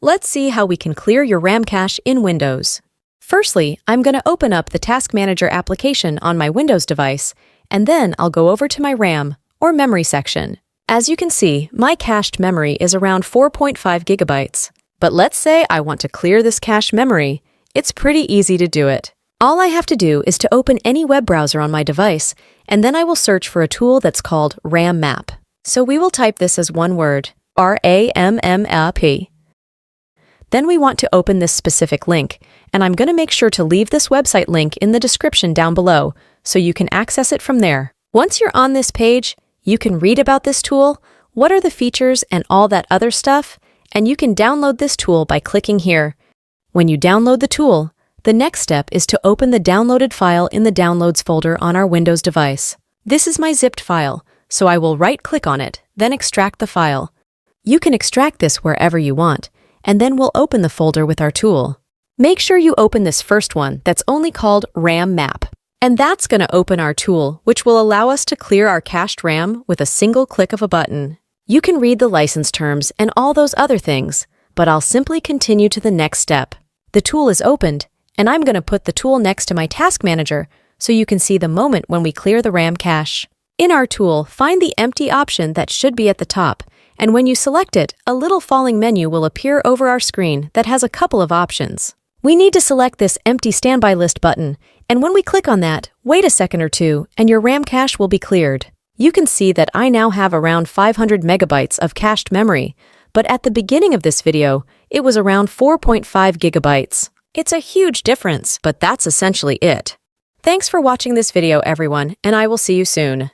Let's see how we can clear your RAM cache in Windows. Firstly, I'm going to open up the Task Manager application on my Windows device, and then I'll go over to my RAM, or memory section. As you can see, my cached memory is around 4.5 gigabytes. But let's say I want to clear this cache memory. It's pretty easy to do it. All I have to do is to open any web browser on my device, and then I will search for a tool that's called RAM Map. So we will type this as one word, RAMMAP. Then we want to open this specific link, and I'm going to make sure to leave this website link in the description down below so you can access it from there. Once you're on this page, you can read about this tool, what are the features and all that other stuff, and you can download this tool by clicking here. When you download the tool, the next step is to open the downloaded file in the Downloads folder on our Windows device. This is my zipped file, so I will right-click on it, then extract the file. You can extract this wherever you want, and then we'll open the folder with our tool. Make sure you open this first one that's only called RAM Map. And that's going to open our tool, which will allow us to clear our cached RAM with a single click of a button. You can read the license terms and all those other things, but I'll simply continue to the next step. The tool is opened, and I'm going to put the tool next to my Task Manager so you can see the moment when we clear the RAM cache. In our tool, find the empty option that should be at the top, and when you select it, a little falling menu will appear over our screen that has a couple of options. We need to select this Empty Standby List button, and when we click on that, wait a second or two, and your RAM cache will be cleared. You can see that I now have around 500 megabytes of cached memory, but at the beginning of this video, it was around 4.5 gigabytes. It's a huge difference, but that's essentially it. Thanks for watching this video, everyone, and I will see you soon.